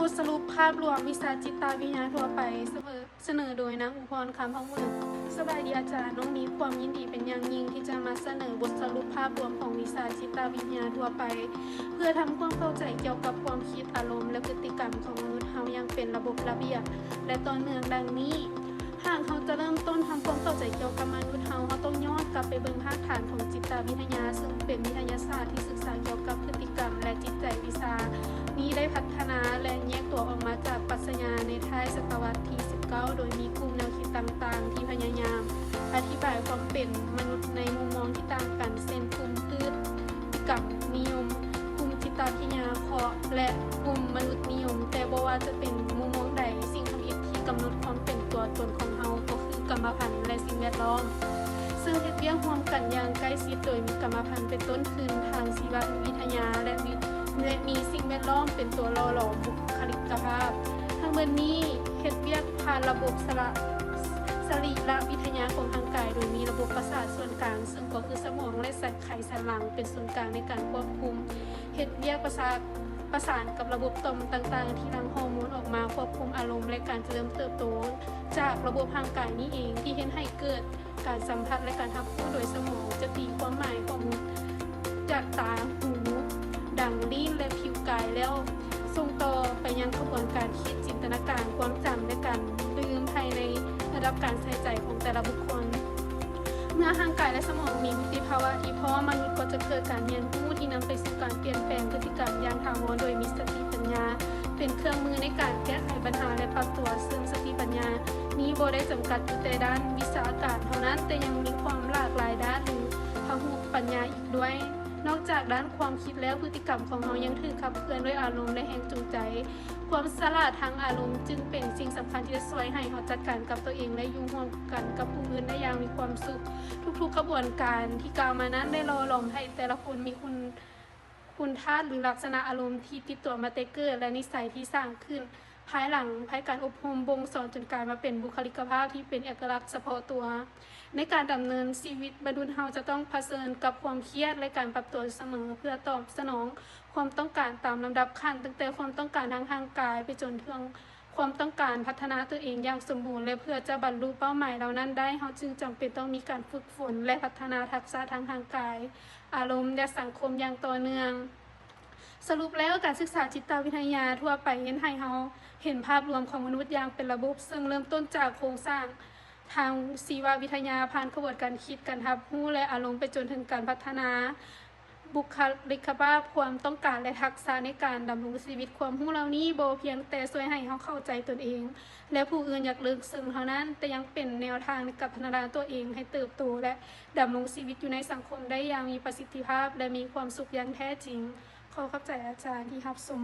ทสรุปภาพรวมวิชาจิตวิทยาทั่วไปเสนอโดยนางอุพรคำพะเมืองสบายดีอาจารย์น้องมีความยินดีเป็นอย่างยิ่งที่จะมาเสนอบทสรุปภาพรวมของวิชาจิตวิทยาทั่วไป เพื่อทำความเข้าใจเกี่ยวกับความคิดอารมณ์และพฤติกรรมของมนุษย์เฮายังเป็นระบบระเบียบและต่อเนื่องดังนี้หากเขาจะเริ่มต้นทำความเข้าใจเกี่ยวกับมนุษย์เขาต้องย้อนกลับไปเบิ่งรากฐานของจิตวิทยาซึ่งเป็นวิทยาศาสตร์ที่ศึกษาเกี่ยวกับพฤติกรรมและจิตใจวิชานี้ได้พัฒนาและแยกตัวออกมาจากปรัชญาในท้ายศตวรรษที่ 19 โดยมีกลุ่มแนวคิดต่างๆที่พยายามอธิบายความเป็นมนุษย์ในมุมมองที่ต่างกันเช่นกลุ่มพฤติกรรมนิยมกลุ่มจิตวิทยาเคราะห์และกลุ่มมนุษย์นิยมแต่บ่ว่าจะเป็นมุมมองใดสิ่งทำอิฐที่กำหนดความเป็นตัวตนของเฮาก็คือกรรมพันธุ์และสิ่งแวดล้อมซึ่งเฮ็ดเวียกร่วมกันอย่างใกล้ชิดโดยมีกรรมพันธุ์เป็นต้นทุนทางชีววิทยาและมีสิ่งแวดล้อมเป็นตัวหล่อหลอมบุคลิกภาพทั้งหมดนี้เฮ็ดเวียกผ่านระบบสรีรวิทยาของทางกายโดยมีระบบประสาทส่วนกลางซึ่งก็คือสมองและไขสันหลังเป็นส่วนกลางในการควบคุมเฮ็ดเวียกประสานกับระบบต่อมต่างๆที่หลั่งฮอร์โมนออกมาควบคุมอารมณ์และการเจริญเติบโตจากระบบทางกายนี้เองที่เฮ็ดให้เกิดการสัมผัสและการรับรู้โดยสมองจะตีความหมายของจากตาหูดังลิ้นและผิวกายแล้วส่งต่อไปยังกระบวนการคิดจินตนาการความจำและการลืมภายในระดับการใส่ใจของแต่ละบุคคลเมื่อร่างกายและสมองมีวุฒิภาวะที่พร้อมมนุษย์ก็จะเกิดการเรียนรู้ที่นำไปสู่การเปลี่ยนแปลงพฤติกรรมอย่างถาวรโดยมีสติปัญญาเป็นเครื่องมือในการแก้ไขปัญหาและปรับตัวซึ่งสติปัญญานี้บ่ได้จำกัดอยู่แต่ด้านวิชาการเท่านั้นแต่ยังมีความหลากหลายด้านหรือพหุปัญญาอีกด้วยนอกจากด้านความคิดแล้วพฤติกรรมของเรายังถูกขับเคลื่อนด้วยอารมณ์และแรงจูงใจความฉลาดทางอารมณ์จึงเป็นสิ่งสำคัญที่จะช่วยให้เราจัดการกับตัวเองและอยู่ร่วมกันกับผู้อื่นได้อย่างมีความสุขทุกๆกระบวนการที่กล่าวมานั้นได้หล่อหลอมให้แต่ละคนมีคุณธาตุหรือลักษณะอารมณ์ที่ติดตัวมาแต่เกิดและนิสัยที่สร้างขึ้นภายหลังภายการอบรมบ่งสอนจนกลายมาเป็นบุคลิกภาพที่เป็นเอกลักษณ์เฉพาะตัวในการดำเนินชีวิตมนุษย์เราจะต้องเผชิญกับความเครียดและการปรับตัวเสมอเพื่อตอบสนองความต้องการตามลำดับขั้นตั้งแต่ความต้องการทางร่างกายไปจนถึงความต้องการพัฒนาตัวเองอย่างสมบูรณ์และเพื่อจะบรรลุเป้าหมายเหล่านั้นได้เราจึงจำเป็นต้องมีการฝึกฝนและพัฒนาทักษะทางร่างกายอารมณ์และสังคมอย่างต่อเนื่องสรุปแล้วการศึกษาจิตวิทยาทั่วไปเห็นให้เราเห็นภาพรวมของมนุษย์อย่างเป็นระบบซึ่งเริ่มต้นจากโครงสร้างทางชีววิทยาผ่านกระบวนการคิดการรับรู้และอารมณ์ไปจนถึงการพัฒนาบุคลิกภาพความต้องการและทักษะในการดำรงชีวิตความรู้เหล่านี้บ่เพียงแต่ช่วยให้เราเข้าใจตนเองและผู้อื่นอยากลึกซึ้งเท่านั้นแต่ยังเป็นแนวทางในการพัฒนาตัวเองให้เติบโตและดำรงชีวิตอยู่ในสังคมได้อย่างมีประสิทธิภาพและมีความสุขอย่างแท้จริงขอขอบใจอาจารย์ที่รับชม